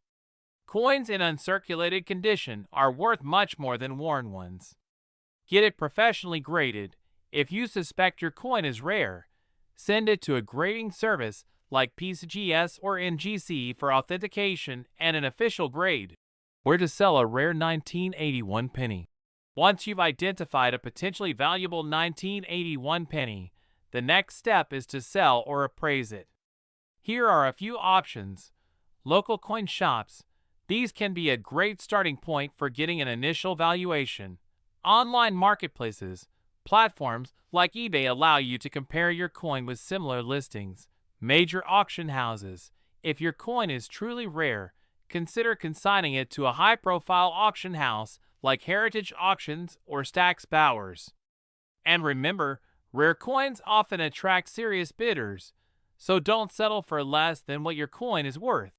Coins in uncirculated condition are worth much more than worn ones. Get it professionally graded. If you suspect your coin is rare, send it to a grading service like PCGS or NGC for authentication and an official grade. Where to sell a rare 1981 penny. Once you've identified a potentially valuable 1981 penny, the next step is to sell or appraise it. Here are a few options. Local coin shops. These can be a great starting point for getting an initial valuation. Online marketplaces. Platforms like eBay allow you to compare your coin with similar listings. Major auction houses. If your coin is truly rare, consider consigning it to a high-profile auction house like Heritage Auctions or Stack's Bowers. And remember, rare coins often attract serious bidders, so don't settle for less than what your coin is worth.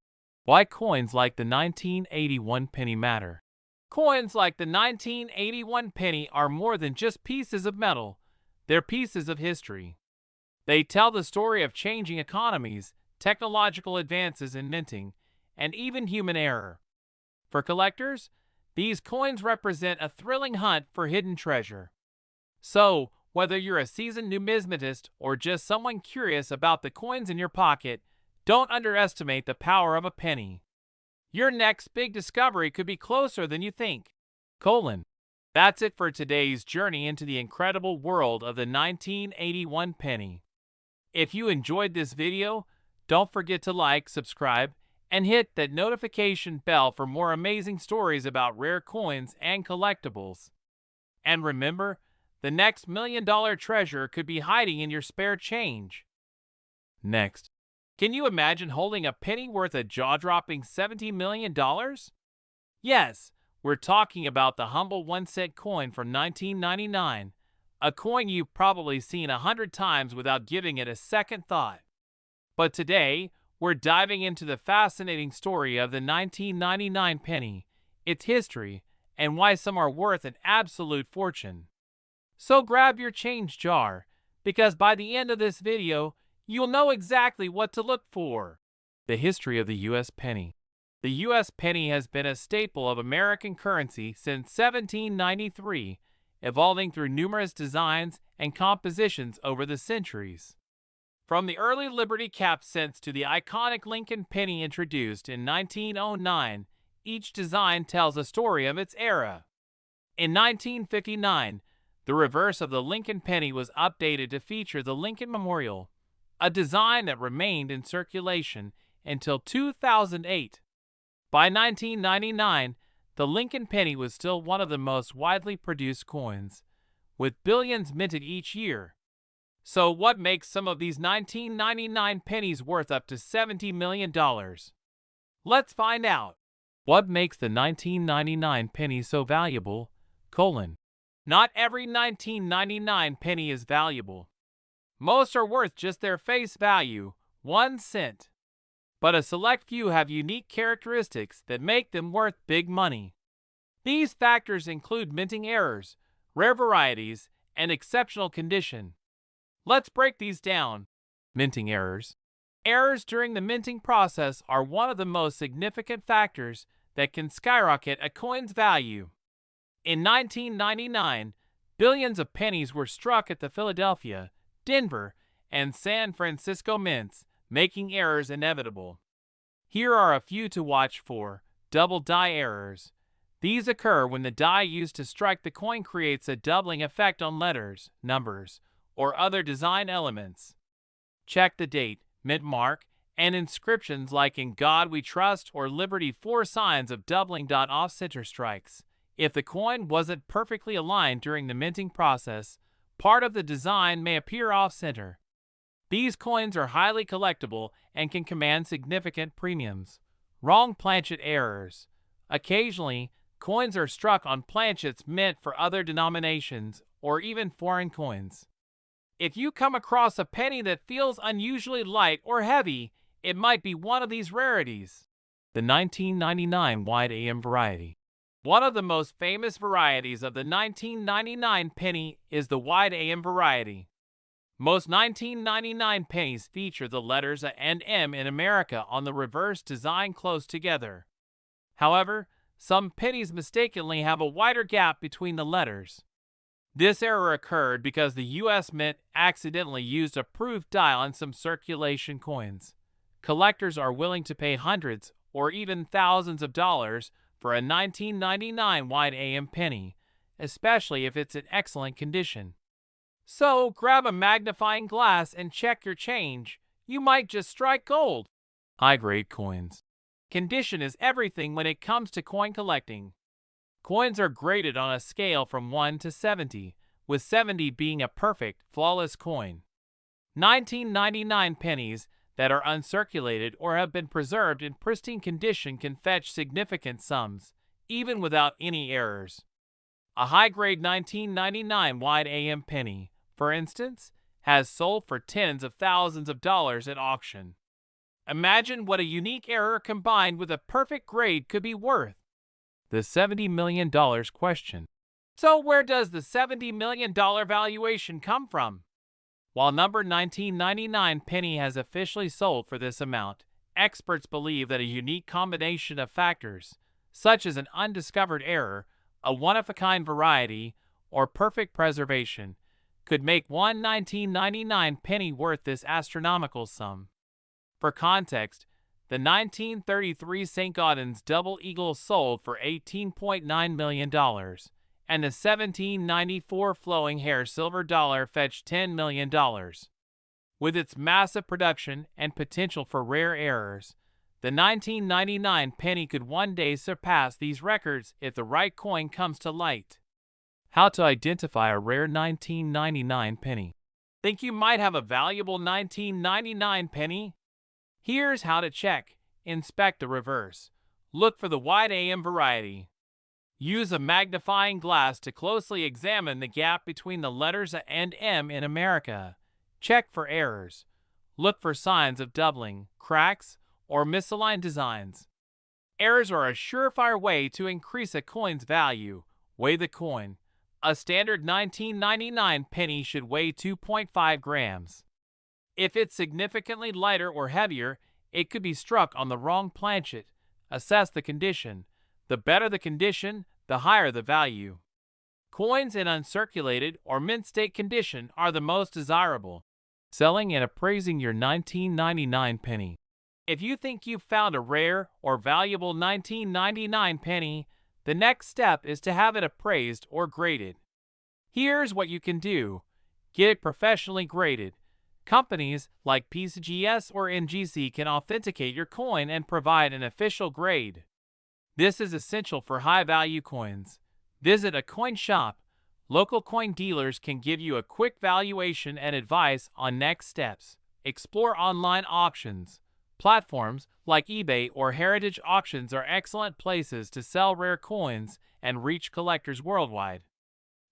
Why coins like the 1981 penny matter. Coins like the 1981 penny are more than just pieces of metal, they're pieces of history. They tell the story of changing economies, technological advances in minting, and even human error. For collectors, these coins represent a thrilling hunt for hidden treasure. So, whether you're a seasoned numismatist or just someone curious about the coins in your pocket, don't underestimate the power of a penny. Your next big discovery could be closer than you think. That's it for today's journey into the incredible world of the 1981 penny. If you enjoyed this video, don't forget to like, subscribe, and hit that notification bell for more amazing stories about rare coins and collectibles. And remember, the next $1,000,000 treasure could be hiding in your spare change. Next, can you imagine holding a penny worth a jaw-dropping $70 million? Yes, we're talking about the humble 1-cent coin from 1999, a coin you've probably seen 100 times without giving it a second thought. But today, we're diving into the fascinating story of the 1999 penny, its history, and why some are worth an absolute fortune. So grab your change jar, because by the end of this video, you'll know exactly what to look for. The history of the U.S. penny. The U.S. penny has been a staple of American currency since 1793, evolving through numerous designs and compositions over the centuries. From the early Liberty Cap cents to the iconic Lincoln penny introduced in 1909, each design tells a story of its era. In 1959, the reverse of the Lincoln penny was updated to feature the Lincoln Memorial, a design that remained in circulation until 2008. By 1999, the Lincoln penny was still one of the most widely produced coins, with billions minted each year. So what makes some of these 1999 pennies worth up to $70 million? Let's find out. What makes the 1999 penny so valuable? Not every 1999 penny is valuable. Most are worth just their face value, 1 cent. But a select few have unique characteristics that make them worth big money. These factors include minting errors, rare varieties, and exceptional condition. Let's break these down. Minting errors. Errors during the minting process are one of the most significant factors that can skyrocket a coin's value. In 1999, billions of pennies were struck at the Philadelphia, Denver, and San Francisco mints, making errors inevitable. Here are a few to watch for. Double die errors. These occur when the die used to strike the coin creates a doubling effect on letters, numbers, or other design elements. Check the date, mint mark, and inscriptions like "In God We Trust" or "Liberty" 4 signs of doubling. Off-center strikes. If the coin wasn't perfectly aligned during the minting process, part of the design may appear off-center. These coins are highly collectible and can command significant premiums. Wrong planchet errors. Occasionally, coins are struck on planchets meant for other denominations or even foreign coins. If you come across a penny that feels unusually light or heavy, it might be one of these rarities. The 1999 wide AM variety. One of the most famous varieties of the 1999 penny is the wide AM variety. Most 1999 pennies feature the letters A and M in America on the reverse design close together. However, some pennies mistakenly have a wider gap between the letters. This error occurred because the U.S. Mint accidentally used a proof dial in some circulation coins. Collectors are willing to pay hundreds or even thousands of dollars for a 1999 wide AM penny, especially if it's in excellent condition. So grab a magnifying glass and check your change. You might just strike gold. High-grade coins. Condition is everything when it comes to coin collecting. Coins are graded on a scale from 1 to 70, with 70 being a perfect, flawless coin. 1999 pennies that are uncirculated or have been preserved in pristine condition can fetch significant sums, even without any errors. A high-grade 1999 wide AM penny, for instance, has sold for tens of thousands of dollars at auction. Imagine what a unique error combined with a perfect grade could be worth. The $70 million question. So where does the $70 million valuation come from? While number 1999 penny has officially sold for this amount, experts believe that a unique combination of factors, such as an undiscovered error, a one-of-a-kind variety, or perfect preservation, could make one 1999 penny worth this astronomical sum. For context, the 1933 St. Gaudens Double Eagle sold for $18.9 million, and the 1794 Flowing Hair Silver Dollar fetched $10 million. With its massive production and potential for rare errors, the 1999 penny could one day surpass these records if the right coin comes to light. How to identify a rare 1999 penny. Think you might have a valuable 1999 penny? Here's how to check. Inspect the reverse. Look for the wide AM variety. Use a magnifying glass to closely examine the gap between the letters and M in America. Check for errors. Look for signs of doubling, cracks, or misaligned designs. Errors are a surefire way to increase a coin's value. Weigh the coin. A standard 1999 penny should weigh 2.5 grams. If it's significantly lighter or heavier, it could be struck on the wrong planchet. Assess the condition. The better the condition, the higher the value. Coins in uncirculated or mint state condition are the most desirable. Selling and appraising your 1999 penny. If you think you've found a rare or valuable 1999 penny, the next step is to have it appraised or graded. Here's what you can do. Get it professionally graded. Companies like PCGS or NGC can authenticate your coin and provide an official grade. This is essential for high-value coins. Visit a coin shop. Local coin dealers can give you a quick valuation and advice on next steps. Explore online auctions. Platforms like eBay or Heritage Auctions are excellent places to sell rare coins and reach collectors worldwide.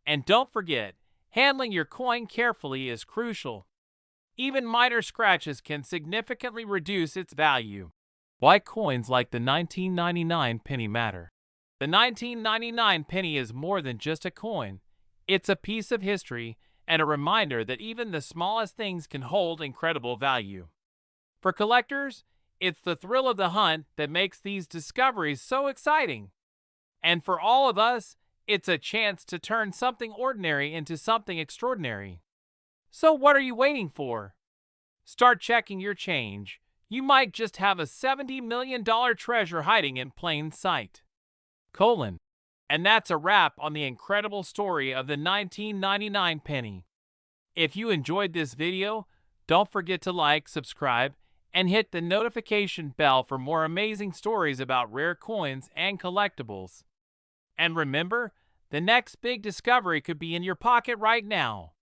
And don't forget, handling your coin carefully is crucial. Even minor scratches can significantly reduce its value. Why coins like the 1999 penny matter. The 1999 penny is more than just a coin. It's a piece of history and a reminder that even the smallest things can hold incredible value. For collectors, it's the thrill of the hunt that makes these discoveries so exciting. And for all of us, it's a chance to turn something ordinary into something extraordinary. So what are you waiting for? Start checking your change. You might just have a $70 million treasure hiding in plain sight. And that's a wrap on the incredible story of the 1999 penny. If you enjoyed this video, don't forget to like, subscribe, and hit the notification bell for more amazing stories about rare coins and collectibles. And remember, the next big discovery could be in your pocket right now.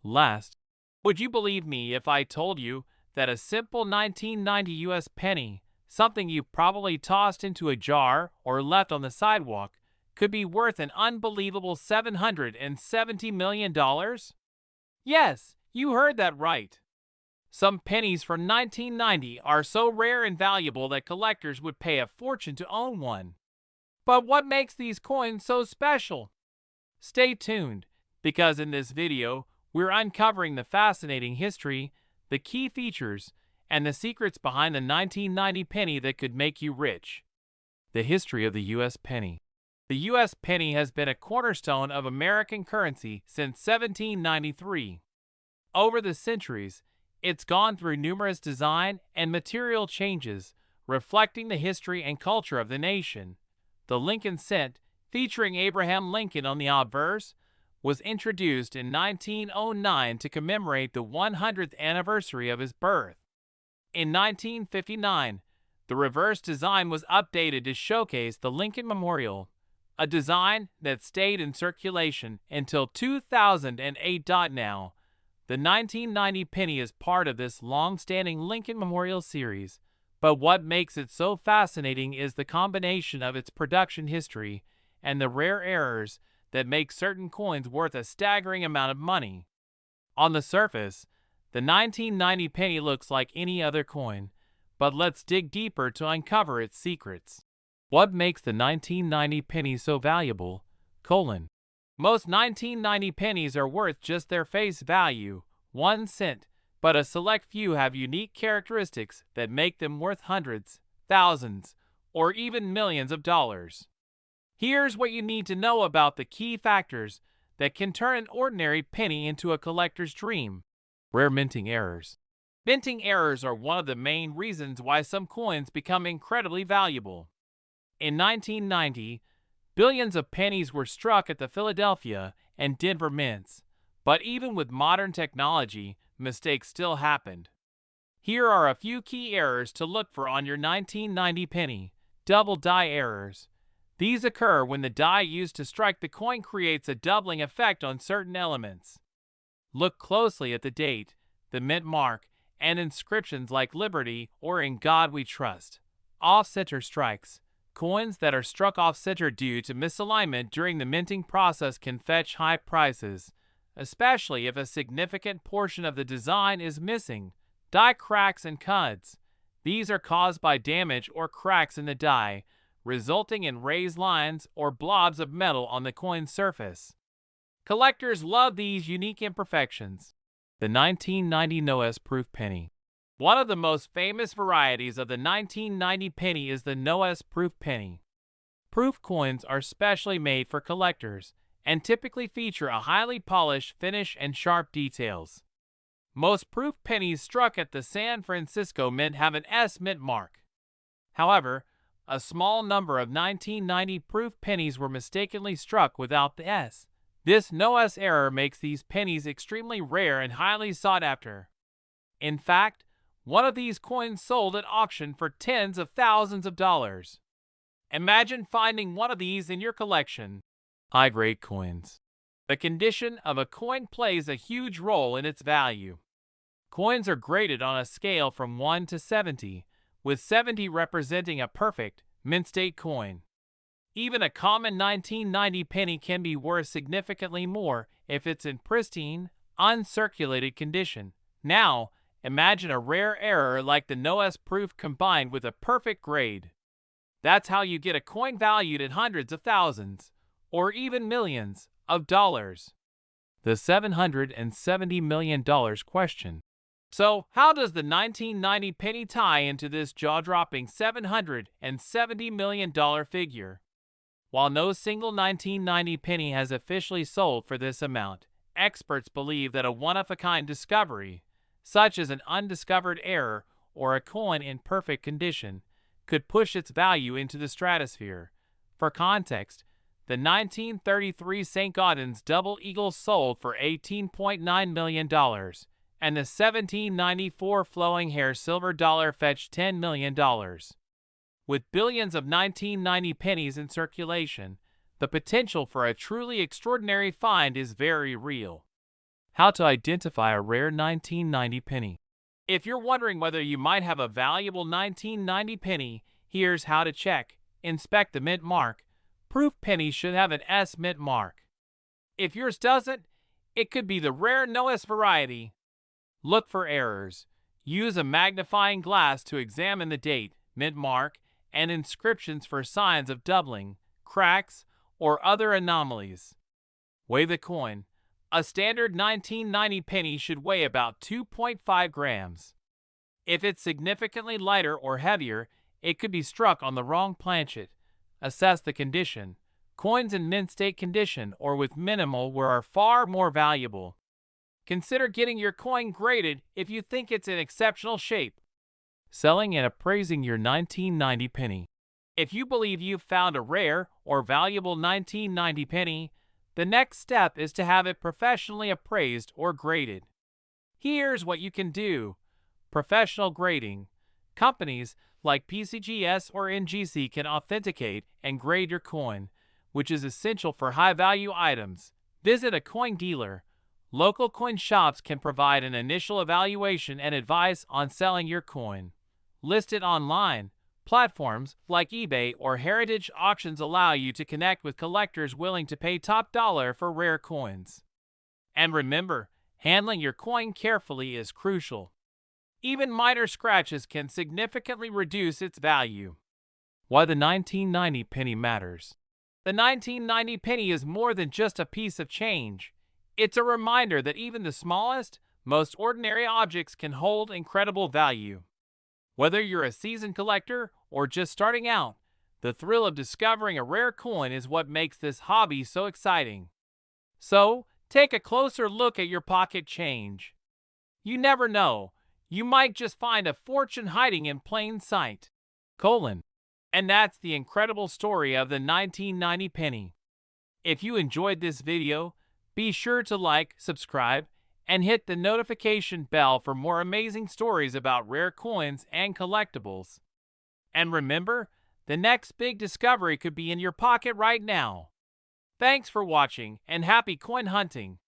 Last, would you believe me if I told you that a simple 1990 US penny, something you probably tossed into a jar or left on the sidewalk, could be worth an unbelievable $770 million? Yes, you heard that right. Some pennies from 1990 are so rare and valuable that collectors would pay a fortune to own one. But what makes these coins so special? Stay tuned, because in this video, we're uncovering the fascinating history, the key features, and the secrets behind the 1990 penny that could make you rich. The history of the U.S. penny. The U.S. penny has been a cornerstone of American currency since 1793. Over the centuries, it's gone through numerous design and material changes, reflecting the history and culture of the nation. The Lincoln cent, featuring Abraham Lincoln on the obverse, was introduced in 1909 to commemorate the 100th anniversary of his birth. In 1959, the reverse design was updated to showcase the Lincoln Memorial, a design that stayed in circulation until 2008. Now, the 1990 penny is part of this long-standing Lincoln Memorial series, but what makes it so fascinating is the combination of its production history and the rare errors that make certain coins worth a staggering amount of money. On the surface, the 1990 penny looks like any other coin, but let's dig deeper to uncover its secrets. What makes the 1990 penny so valuable? Most 1990 pennies are worth just their face value, 1 cent, but a select few have unique characteristics that make them worth hundreds, thousands, or even millions of dollars. Here's what you need to know about the key factors that can turn an ordinary penny into a collector's dream. Rare minting errors. Minting errors are one of the main reasons why some coins become incredibly valuable. In 1990, billions of pennies were struck at the Philadelphia and Denver mints, but even with modern technology, mistakes still happened. Here are a few key errors to look for on your 1990 penny. Double die errors. These occur when the die used to strike the coin creates a doubling effect on certain elements. Look closely at the date, the mint mark, and inscriptions like Liberty or In God We Trust. Off-center strikes. Coins that are struck off-center due to misalignment during the minting process can fetch high prices, especially if a significant portion of the design is missing. Die cracks and cuts. These are caused by damage or cracks in the die, resulting in raised lines or blobs of metal on the coin's surface. Collectors love these unique imperfections. The 1990 Noah's Proof Penny. One of the most famous varieties of the 1990 penny is the Noah's Proof Penny. Proof coins are specially made for collectors and typically feature a highly polished finish and sharp details. Most proof pennies struck at the San Francisco Mint have an S mint mark. However, a small number of 1990 proof pennies were mistakenly struck without the S. This Noah's error makes these pennies extremely rare and highly sought after. In fact, one of these coins sold at auction for tens of thousands of dollars. Imagine finding one of these in your collection. High-grade coins. The condition of a coin plays a huge role in its value. Coins are graded on a scale from 1 to 70, with 70 representing a perfect, mint-state coin. Even a common 1990 penny can be worth significantly more if it's in pristine, uncirculated condition. Now, imagine a rare error like the Noah's Proof combined with a perfect grade. That's how you get a coin valued at hundreds of thousands, or even millions, of dollars. The $770 million question. So, how does the 1990 penny tie into this jaw-dropping $770 million figure? While no single 1990 penny has officially sold for this amount, experts believe that a one-of-a-kind discovery, such as an undiscovered error or a coin in perfect condition, could push its value into the stratosphere. For context, the 1933 St. Gaudens Double Eagle sold for $18.9 million, and the 1794 Flowing Hair Silver Dollar fetched $10 million. With billions of 1990 pennies in circulation, the potential for a truly extraordinary find is very real. How to identify a rare 1990 penny. If you're wondering whether you might have a valuable 1990 penny, here's how to check. Inspect the mint mark. Proof pennies should have an S mint mark. If yours doesn't, it could be the rare Noah's variety. Look for errors. Use a magnifying glass to examine the date, mint mark, and inscriptions for signs of doubling, cracks, or other anomalies. Weigh the coin. A standard 1990 penny should weigh about 2.5 grams. If it's significantly lighter or heavier, it could be struck on the wrong planchet, Assess the condition. Coins in mint state condition or with minimal wear are far more valuable. Consider getting your coin graded if you think it's in exceptional shape. Selling and appraising your 1990 penny. If you believe you've found a rare or valuable 1990 penny, the next step is to have it professionally appraised or graded. Here's what you can do. Professional grading. Companies like PCGS or NGC can authenticate and grade your coin, which is essential for high-value items. Visit a coin dealer. Local coin shops can provide an initial evaluation and advice on selling your coin. List it online. Platforms like eBay or heritage auctions allow you to connect with collectors willing to pay top dollar for rare coins. And remember, handling your coin carefully is crucial. Even minor scratches can significantly reduce its value. Why the 1990 penny matters. The 1990 penny is more than just a piece of change. It's a reminder that even the smallest, most ordinary objects can hold incredible value. Whether you're a seasoned collector or just starting out, the thrill of discovering a rare coin is what makes this hobby so exciting. So, take a closer look at your pocket change. You never know, you might just find a fortune hiding in plain sight. And that's the incredible story of the 1990 penny. If you enjoyed this video, be sure to like, subscribe, and hit the notification bell for more amazing stories about rare coins and collectibles. And remember, the next big discovery could be in your pocket right now. Thanks for watching and happy coin hunting!